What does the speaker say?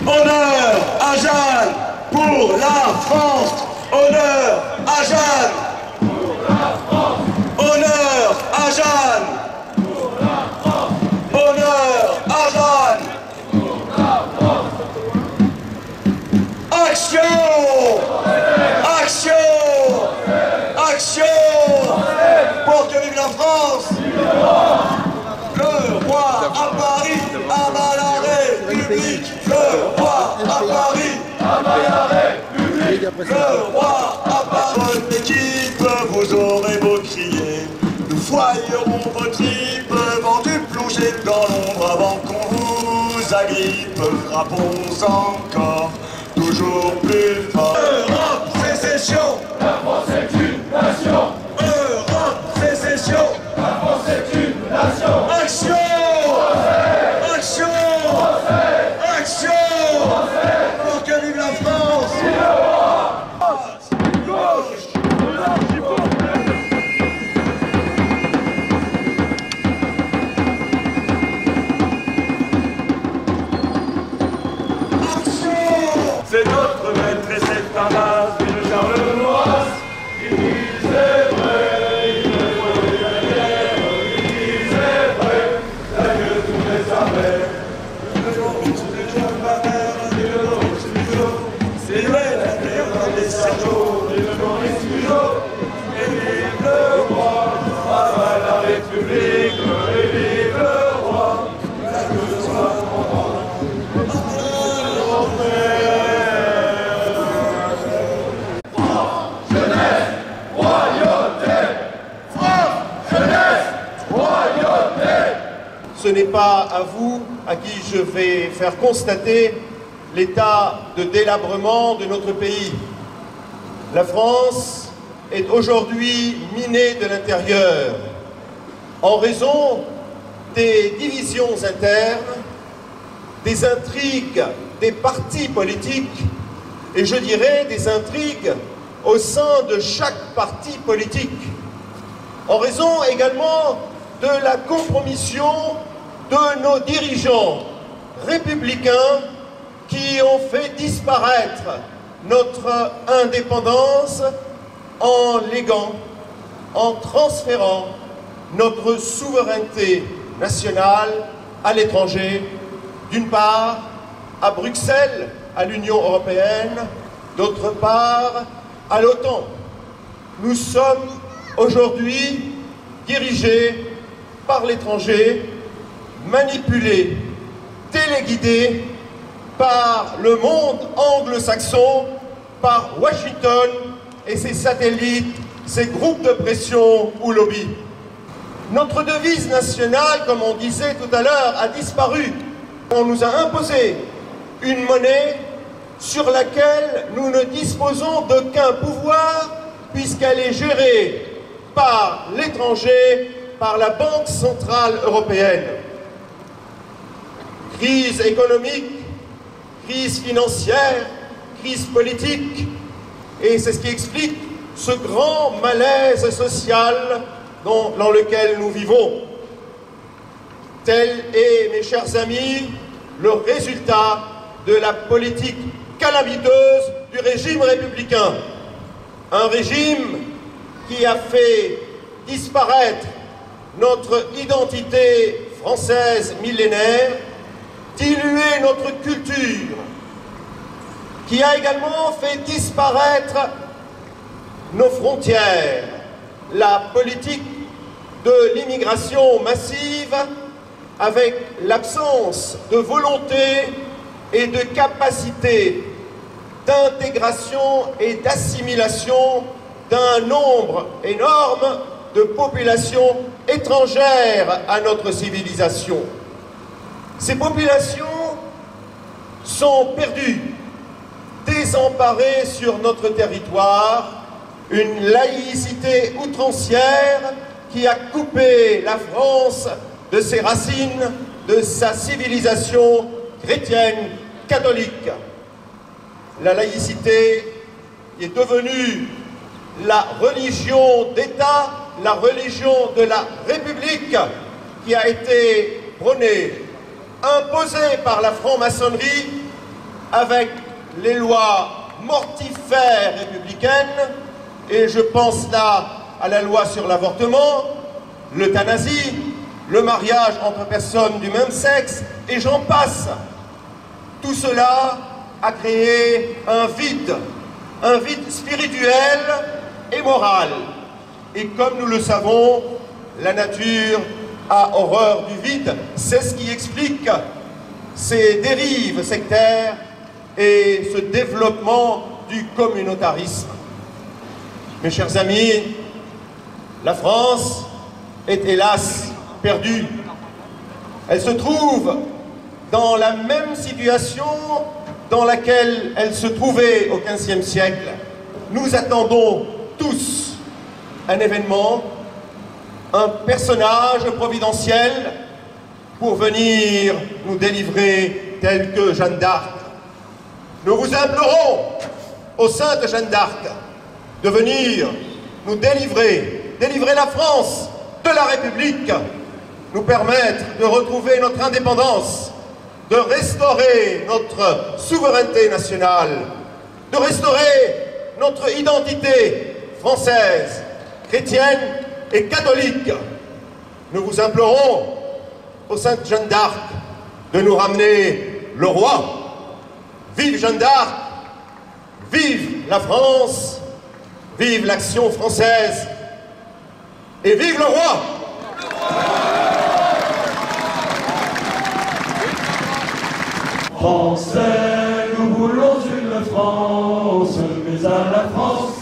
Honneur à Jeanne pour la France. Honneur à Jeanne. Honneur à Jeanne. Honneur à Jeanne. Action! Action! Action! Pour que vive la France! Le roi à Paris, à la République! Le roi à Paris, à la République! Le roi à Paris! Votre équipe, vous aurez beau crier, nous foyerons vos tripes, vendus plongés dans l'ombre avant qu'on vous agrippe. Frappons encore, toujours plus fort. Europe, sécession! La France est une nation! Europe, sécession! La France est une nation! Action! Action! Action! Pour que vive la France! C'est notre maître et c'est un as, le Charles Maurras. Il disait vrai, il est vrai, il disait vrai, la gueule de tous les armées. C'est vrai, la terre des cerveaux, et le Maurice Museau, et vive le roi, à la République, et vive le roi, la gueule soit Ce n'est pas à vous à qui je vais faire constater l'état de délabrement de notre pays. La France est aujourd'hui minée de l'intérieur en raison des divisions internes, des intrigues des partis politiques et je dirais des intrigues au sein de chaque parti politique. En raison également de la compromission de nos dirigeants républicains qui ont fait disparaître notre indépendance en léguant, en transférant notre souveraineté nationale à l'étranger, d'une part à Bruxelles, à l'Union européenne, d'autre part à l'OTAN. Nous sommes aujourd'hui dirigés par l'étranger, manipulés, téléguidés par le monde anglo-saxon, par Washington et ses satellites, ses groupes de pression ou lobbies. Notre devise nationale, comme on disait tout à l'heure, a disparu. On nous a imposé une monnaie sur laquelle nous ne disposons d'aucun pouvoir puisqu'elle est gérée par l'étranger, par la Banque centrale européenne. Crise économique, crise financière, crise politique, et c'est ce qui explique ce grand malaise social dans lequel nous vivons. Tel est, mes chers amis, le résultat de la politique calamiteuse du régime républicain. Un régime qui a fait disparaître notre identité française millénaire, diluer notre culture, qui a également fait disparaître nos frontières, la politique de l'immigration massive avec l'absence de volonté et de capacité d'intégration et d'assimilation d'un nombre énorme de populations étrangères à notre civilisation. Ces populations sont perdues, désemparées sur notre territoire, une laïcité outrancière qui a coupé la France de ses racines, de sa civilisation chrétienne catholique. La laïcité est devenue la religion d'État, la religion de la République qui a été prônée, imposée par la franc-maçonnerie avec les lois mortifères républicaines, et je pense là à la loi sur l'avortement, l'euthanasie, le mariage entre personnes du même sexe, et j'en passe. Tout cela a créé un vide spirituel et moral. Et comme nous le savons, la nature a horreur du vide. C'est ce qui explique ces dérives sectaires et ce développement du communautarisme. Mes chers amis, la France est hélas perdue. Elle se trouve dans la même situation dans laquelle elle se trouvait au XVe siècle. Nous attendons tous un événement, un personnage providentiel pour venir nous délivrer tel que Jeanne d'Arc. Nous vous implorons, ô sainte Jeanne d'Arc, de venir nous délivrer la France de la République, nous permettre de retrouver notre indépendance, de restaurer notre souveraineté nationale, de restaurer notre identité française, chrétienne et catholique. Nous vous implorons, ô sainte Jeanne d'Arc, de nous ramener le roi. Vive Jeanne d'Arc, vive la France, vive l'action française et vive le roi! Français, nous voulons une France, mais à la France